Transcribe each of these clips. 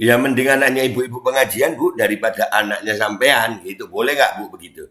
Ya mending anaknya ibu-ibu pengajian Bu daripada anaknya sampean gitu. Boleh nggak Bu begitu?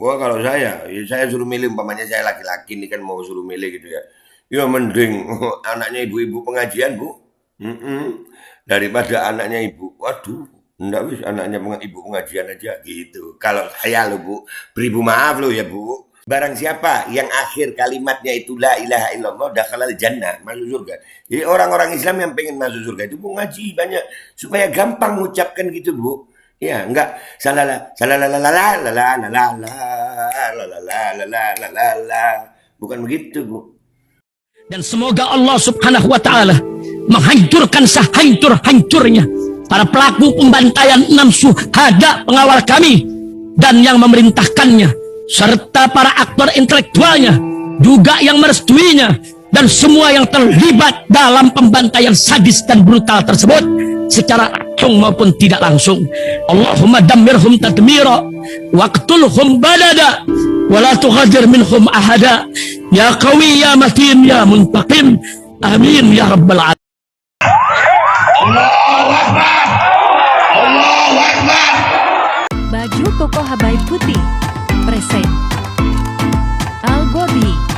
Wah kalau saya suruh milih umpamanya saya laki-laki ini kan mau suruh milih gitu ya. Ya mending anaknya ibu-ibu pengajian Bu. Mm-mm. Daripada anaknya ibu. Waduh, enggak wis anaknya ibu pengajian aja gitu. Kalau saya loh Bu, beribu maaf loh ya Bu. Barang siapa yang akhir kalimatnya itu la ilaha illallah dakhalal jannah, masuk surga. Jadi orang-orang Islam yang pengen masuk surga itu Bu ngaji banyak supaya gampang mengucapkan gitu Bu. Ya, enggak salah salah la la la la la la la la la la la la la. Bukan begitu, Bu. Dan semoga Allah subhanahu wa ta'ala menghancurkan sehancur-hancurnya para pelaku pembantaian 6 syuhada pengawal kami dan yang memerintahkannya, serta para aktor intelektualnya juga yang merestuinya, dan semua yang terlibat dalam pembantaian sadis dan brutal tersebut secara langsung maupun tidak langsung. Allahumma dammirhum tadmira waqtulhum badada wala tughadir minhum ahada ya qawi ya matin ya muntaqim amin ya rabbal alamin. Allahu Akbar. Allahu Akbar. Baju koko Habaib Putih present Al-Godi.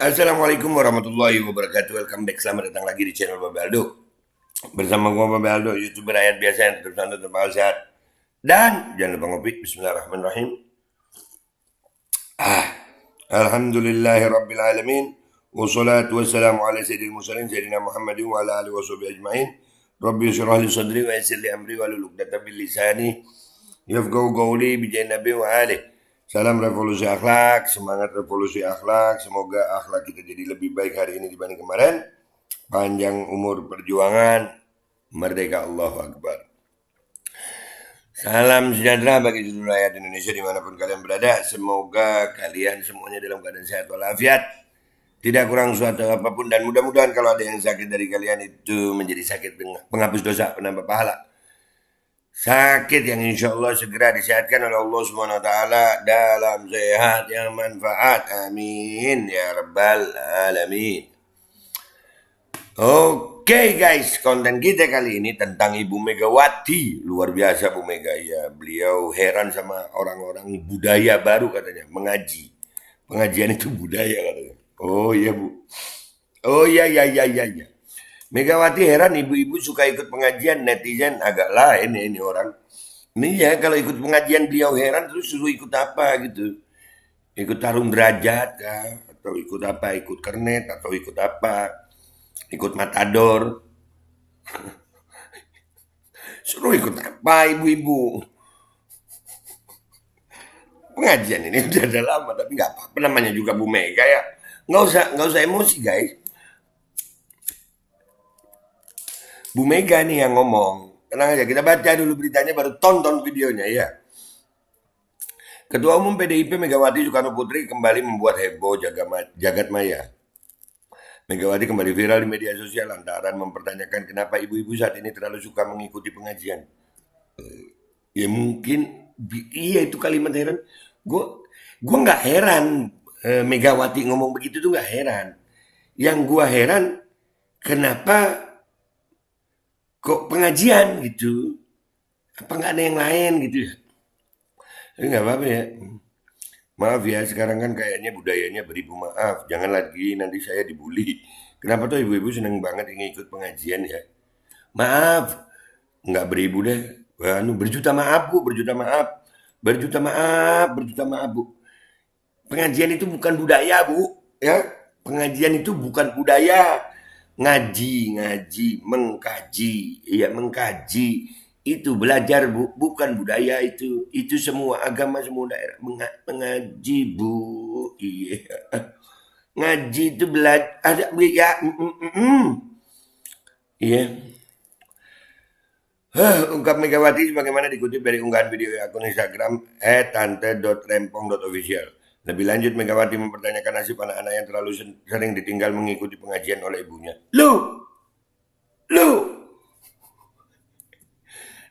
Assalamualaikum warahmatullahi wabarakatuh. Welcome back. Selamat datang lagi di channel Babe Aldo. Bersama gua Babe Aldo, YouTuber rakyat biasa yang tetap santai, tetap sehat. Dan jangan lupa ngopi. Bismillahirrahmanirrahim. Alhamdulillahi rabbil alamin. Wassalatu wassalamu ala sayyidil mursalin sayyidina Muhammadin wa ala alihi washabihi ajmain. Rabbi syrah li sadri wa yassir li amri wa hlul 'uqdatam min lisani yafqahu qawli bi nabi wa alihi. Salam revolusi akhlak, semangat revolusi akhlak. Semoga akhlak kita jadi lebih baik hari ini dibanding kemarin. Panjang umur perjuangan, merdeka, Allahu Akbar. Salam sejahtera bagi seluruh rakyat Indonesia dimanapun kalian berada. Semoga kalian semuanya dalam keadaan sehat walafiat, tidak kurang suatu apapun, dan mudah-mudahan kalau ada yang sakit dari kalian itu menjadi sakit penghapus dosa, penambah pahala. Sakit yang insya Allah segera disehatkan oleh Allah Subhanahu wa Ta'ala dalam sehat yang manfaat. Amin ya Rabbal Alamin. Oke guys, konten kita kali ini tentang Ibu Megawati. Luar biasa Bu Mega ya. Beliau heran sama orang-orang budaya baru katanya, mengaji. Pengajian itu budaya katanya. Oh iya Bu. Oh iya. Megawati heran ibu-ibu suka ikut pengajian, netizen agak lain ya ini orang. Ini ya kalau ikut pengajian beliau heran terus suruh ikut apa gitu. Ikut tarung derajat kah? Atau ikut apa? Ikut kernet atau ikut apa? Ikut matador. Suruh ikut apa ibu-ibu? Pengajian ini udah ada lama tapi nggak apa-apa, namanya juga Bu Mega ya. Nggak usah emosi guys. Bu Mega nih yang ngomong. Tenang aja, kita baca dulu beritanya baru tonton videonya ya. Ketua Umum PDIP Megawati Soekarno Putri kembali membuat heboh jagat maya. Megawati kembali viral di media sosial lantaran mempertanyakan kenapa ibu-ibu saat ini terlalu suka mengikuti pengajian. Ya mungkin iya itu kalimat heran. Gue nggak heran Megawati ngomong begitu tuh nggak heran. Yang gue heran kenapa kok pengajian gitu, apa nggak ada yang lain gitu ya? Nggak apa-apa ya. Maaf ya, sekarang kan kayaknya budayanya beribu maaf. Jangan lagi nanti saya dibully. Kenapa tuh ibu-ibu seneng banget ingin ikut pengajian ya? Maaf, nggak beribu deh. Berjuta maaf Bu, berjuta maaf. Berjuta maaf Bu. Pengajian itu bukan budaya Bu, ya. Pengajian itu bukan budaya. Ngaji, mengkaji, ya mengkaji itu belajar Bu, bukan budaya itu semua agama semua daerah mengaji Bu, iya ngaji itu belajar ada ya, iya Ungkap Megawati sebagaimana dikutip dari unggahan video akun Instagram @tante.rempong.official. Lebih lanjut, Megawati mempertanyakan nasib anak-anak yang terlalu sering ditinggal mengikuti pengajian oleh ibunya. Lu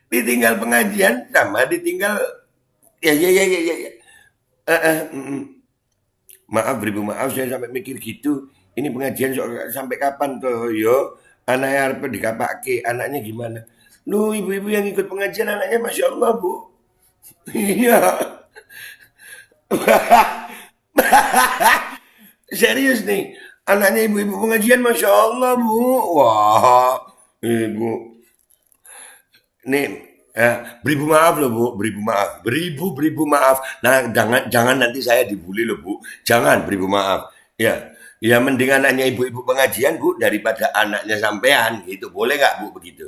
ditinggal pengajian sama ditinggal ya. Maaf, beribu maaf saya sampai mikir gitu. Ini pengajian sampai kapan tuh yo? Anaknya harus dikapake, anaknya gimana? Lu ibu-ibu yang ikut pengajian anaknya Masya Allah bu. Iya. Serius nih, anaknya ibu-ibu pengajian Masya Allah bu. Wah, ibu. Nih, beribu maaf loh bu, beribu maaf. Nah, jangan nanti saya dibully loh bu. Jangan beribu maaf. Ya, ya mending anaknya ibu-ibu pengajian bu daripada anaknya sampean gitu. Boleh nggak bu begitu?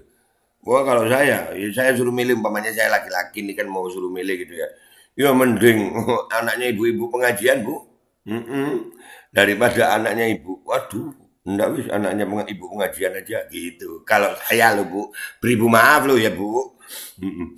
Wah kalau saya, ya saya suruh milih umpamanya saya laki-laki ini kan mau suruh milih gitu ya. Ya mending anaknya ibu-ibu pengajian bu. Mm-mm. Daripada anaknya ibu. Waduh, enggak wis anaknya ibu pengajian aja gitu. Kalau saya lo bu, beribu maaf lo ya bu. Mm-mm.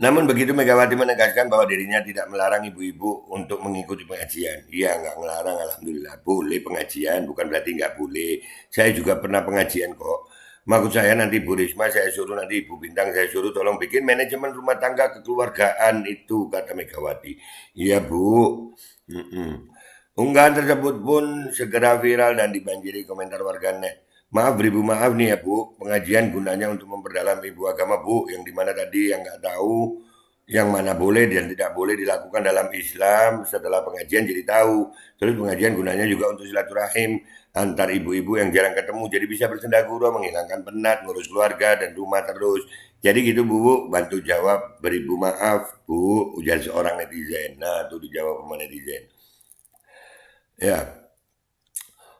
Namun begitu Megawati menegaskan bahwa dirinya tidak melarang ibu-ibu untuk mengikuti pengajian. Iya nggak melarang, alhamdulillah. Boleh pengajian, bukan berarti nggak boleh. Saya juga pernah pengajian kok. Maksud saya nanti Bu Risma saya suruh, nanti Ibu Bintang saya suruh tolong bikin manajemen rumah tangga kekeluargaan itu, kata Megawati. Iya Bu. Mm-mm. Unggahan tersebut pun segera viral dan dibanjiri komentar warganet. Maaf beribu maaf nih ya Bu, pengajian gunanya untuk memperdalam ibu agama Bu, yang dimana tadi yang nggak tahu yang mana boleh dan tidak boleh dilakukan dalam Islam, setelah pengajian jadi tahu. Terus pengajian gunanya juga untuk silaturahim antar ibu-ibu yang jarang ketemu, jadi bisa bersendagurau, menghilangkan penat, ngurus keluarga dan rumah terus. Jadi gitu Bu, bantu jawab beribu maaf Bu, ujar seorang netizen. Nah, itu dijawab sama netizen. Ya,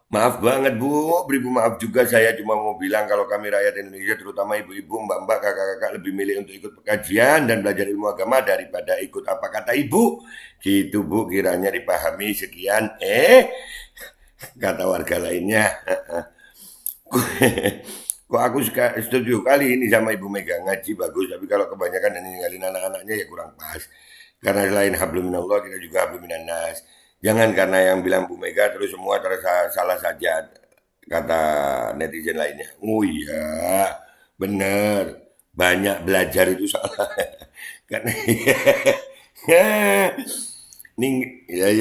maaf banget Bu, beribu maaf juga saya cuma mau bilang kalau kami rakyat Indonesia terutama ibu-ibu, mbak-mbak, kakak-kakak lebih milih untuk ikut pengajian dan belajar ilmu agama daripada ikut apa kata ibu. Gitu Bu, kiranya dipahami sekian. Kata warga lainnya. Kok aku setuju kali ini sama Ibu Mega, ngaji bagus, tapi kalau kebanyakan dan ninggalin anak-anaknya ya kurang pas. Karena selain hablum minallah, kita juga hablum minannas. Jangan karena yang bilang Bu Mega terus semua salah saja, kata netizen lainnya. Oh iya, bener. Banyak belajar itu salah. Karena ning ya.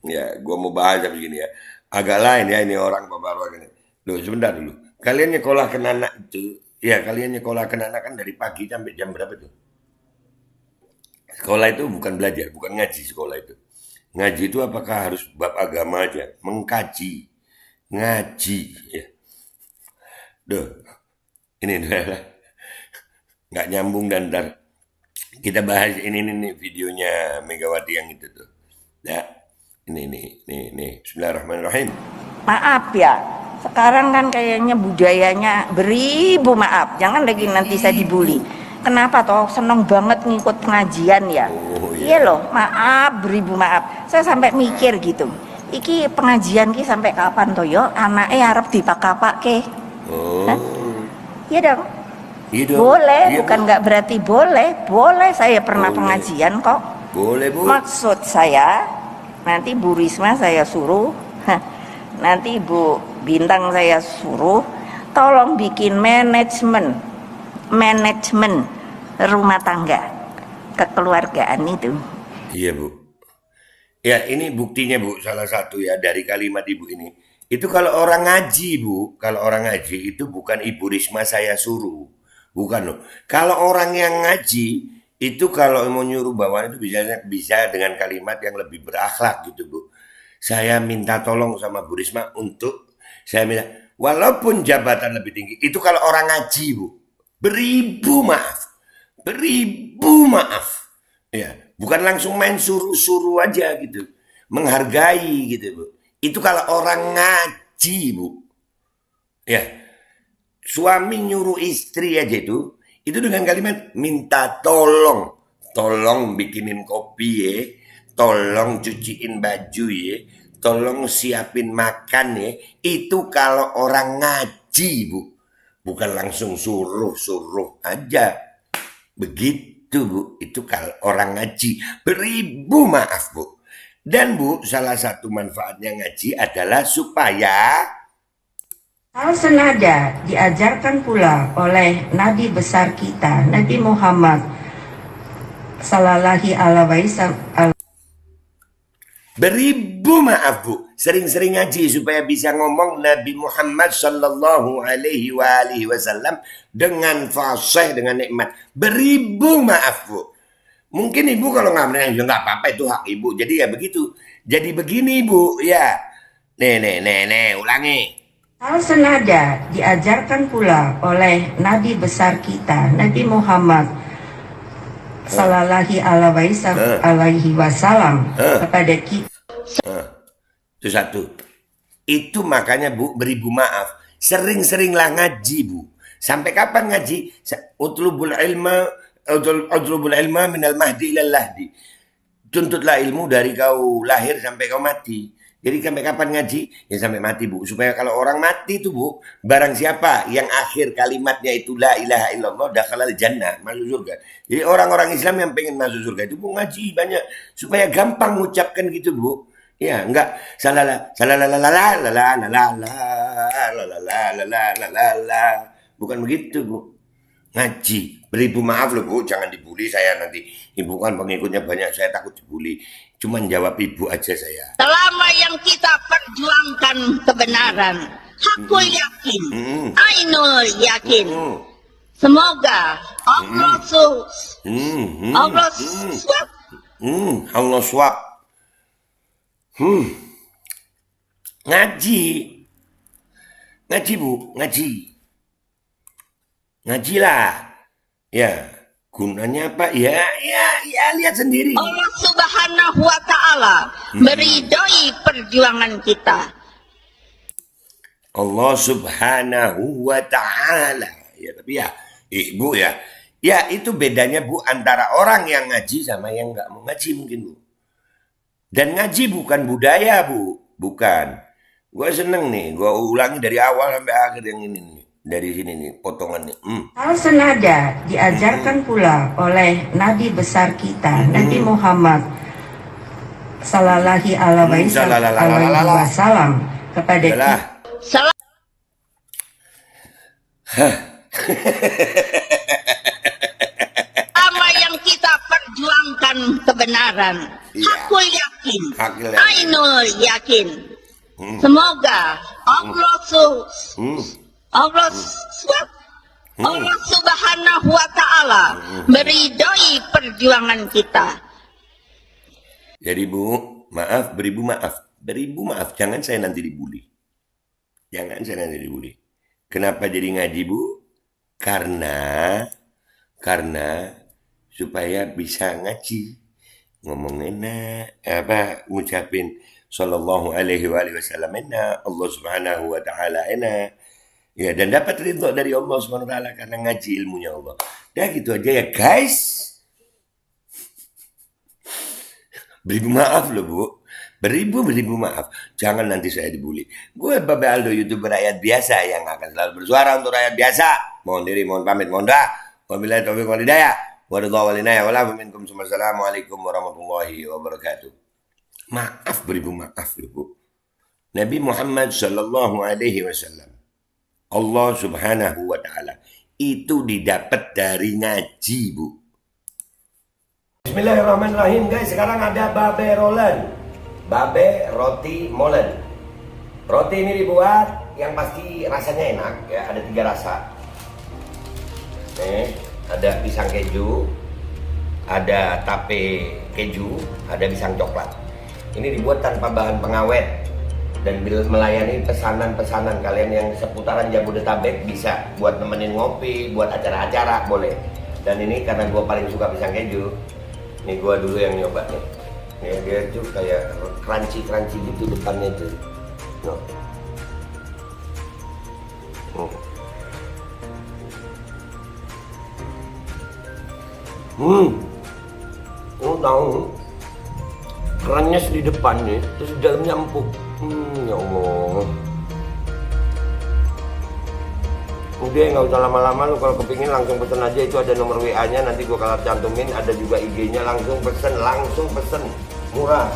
Ya, gua mau bahas begini ya. Agak lain ya ini orang baru ini. Loh, sebentar dulu. Kalian nyekolah ke anak itu, ya kalian nyekolah ke anak kan dari pagi sampai jam berapa tuh? Sekolah itu bukan belajar, bukan ngaji sekolah itu. Ngaji itu apakah harus bab agama aja? Mengkaji, ngaji. Ya. Duh, ini nggak nyambung dan ntar kita bahas ini nih videonya Megawati yang itu tuh. Ya, ini. Bismillahirrahmanirrahim. Maaf ya, sekarang kan kayaknya budayanya beribu maaf. Jangan lagi nanti saya dibully. Kenapa toh seneng banget ngikut pengajian ya? Oh Iya iya. loh, maaf beribu maaf. Saya sampai mikir gitu. Iki pengajian ki sampai kapan toh yo? Anaknya harap dipakai. Hah? Oh, Iya dong. iya dong. Boleh, Iya bukan Bu. nggak berarti boleh. Boleh, saya pernah Boleh. pengajian kok. Boleh Bu. Maksud saya, nanti Bu Risma saya suruh, nanti Bu Bintang saya suruh, tolong bikin manajemen rumah tangga kekeluargaan itu. Iya Bu. Ya ini buktinya Bu, salah satu ya dari kalimat Ibu ini. Itu kalau orang ngaji Bu, kalau orang ngaji itu bukan Ibu Risma saya suruh. Bukan loh. Kalau orang yang ngaji itu kalau mau nyuruh bawahan itu bisa dengan kalimat yang lebih berakhlak gitu Bu. Saya minta tolong sama Bu Risma untuk saya minta walaupun jabatan lebih tinggi itu kalau orang ngaji Bu. Beribu maaf. Beribu maaf. Ya, bukan langsung main suruh-suruh aja gitu. Menghargai gitu, Bu. Itu kalau orang ngaji, Bu. Ya, suami nyuruh istri aja itu dengan kalimat minta tolong. Tolong bikinin kopi ya. Tolong cuciin baju ya. Tolong siapin makan ya. Itu kalau orang ngaji, Bu. bukan langsung suruh aja. Begitu Bu, itu kalau orang ngaji. Beribu maaf Bu. Dan Bu, salah satu manfaatnya ngaji adalah supaya Hal senada diajarkan pula oleh Nabi besar kita, Nabi Muhammad Sallallahu Alaihi Wasallam. beribu maaf Bu, sering-sering ngaji supaya bisa ngomong Nabi Muhammad Sallallahu Alaihi Wasallam dengan fasih, dengan nikmat. Beribu maaf Bu. Mungkin Ibu kalau nggak menang, ya nggak apa-apa, itu hak Ibu. Jadi ya begitu. Jadi begini Bu, ya. Nih, ulangi. Hal senada diajarkan pula oleh Nabi besar kita, Nabi Muhammad Sallallahu Alaihi Wasallam kepada kita. Itu satu. Itu makanya Bu, beribu maaf. Sering-seringlah ngaji Bu. Sampai kapan ngaji? Utlubul ilma minal mahdi ilal lahdi. Tuntutlah ilmu dari kau lahir sampai kau mati. Jadi sampai kapan ngaji? Ya sampai mati Bu. Supaya kalau orang mati itu Bu, barang siapa yang akhir kalimatnya itu la ilaha illallah dakhalal jannah, masuk surga. Jadi orang-orang Islam yang pengen masuk surga itu Bu ngaji banyak supaya gampang mengucapkan gitu Bu. Ya, enggak salah bukan begitu Bu. Ngaji, beribu maaf loh Bu, jangan dibully saya nanti. Ibu kan pengikutnya banyak, saya takut dibully. Cuman jawab Ibu aja saya. Selama yang kita perjuangkan kebenaran, aku yakin, Ainul yakin, semoga Allah swab. Allah swab. Ngaji Bu, ngajilah. Ya, gunanya apa? Ya, lihat sendiri. Allah Subhanahu wa Ta'ala meridhoi perjuangan kita. Allah Subhanahu wa Ta'ala. Ya, tapi ya, Ibu ya. Ya, itu bedanya Bu antara orang yang ngaji sama yang nggak mau ngaji mungkin Bu. Dan ngaji bukan budaya Bu, bukan. Gue seneng nih, gue ulangi dari awal sampai akhir yang ini nih. Dari sini nih, potongannya. Hal senada diajarkan pula oleh Nabi besar kita, Nabi Muhammad Sallallahu Alaihi Wasallam kepada kita. Selama yang kita perjuangkan kebenaran, aku yakin, Ainul yakin, semoga Allah Allah Subhanahu wa Ta'ala meridhoi perjuangan kita. Jadi Bu, maaf, beribu maaf, jangan saya nanti dibully. Kenapa jadi ngaji Bu? Karena supaya bisa ngaji, ngomong enak, ngucapin Sallallahu Alaihi Wasallam enak, Allah Subhanahu wa Ta'ala enak. Ya, dan dapat ridho dari Allah Subhanahu wa Ta'ala karena ngaji ilmunya Allah. Dah gitu aja ya guys. Beribu maaf loh Bu. Beribu maaf. Jangan nanti saya dibully. Gue Babe Aldo, YouTuber rakyat biasa yang akan selalu bersuara untuk rakyat biasa. Mohon diri, mohon pamit, mohon doa. Wabillahi taufiq wal hidayah. Wassalamualaikum warahmatullahi wabarakatuh. Maaf, beribu maaf loh Bu. Nabi Muhammad Sallallahu Alaihi Wasallam, Allah Subhanahu wa Ta'ala, itu didapat dari ngaji Bu. Bismillahirrahmanirrahim guys. Sekarang ada babe rolen, babe roti molen. Roti ini dibuat yang pasti rasanya enak ya. Ada 3 rasa. Nih, ada pisang keju, ada tape keju, ada pisang coklat. Ini dibuat tanpa bahan pengawet dan melayani pesanan-pesanan kalian yang seputaran Jabodetabek. Bisa buat nemenin ngopi, buat acara-acara boleh. Dan ini karena gue paling suka pisang keju, nih gue dulu yang nyoba nih. Ya, dia tuh kayak crunchy gitu depannya tuh. Tahu kerannya di depan nih, terus di dalamnya empuk. Ya Allah. Udah nggak usah lama-lama, lu kalau kepingin langsung pesen aja, itu ada nomor WA-nya, nanti gua kalau cantumin, ada juga IG-nya, langsung pesen, murah.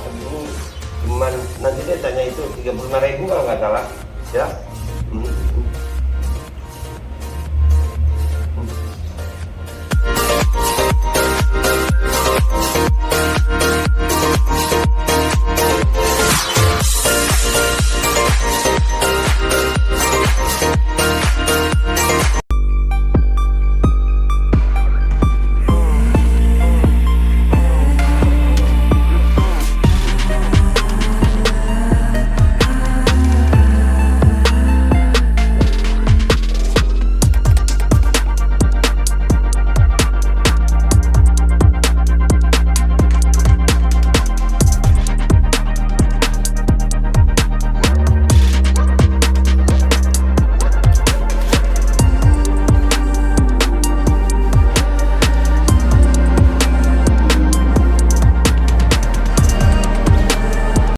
Cuman nanti dia tanya itu 35.000 kalau nggak salah, ya.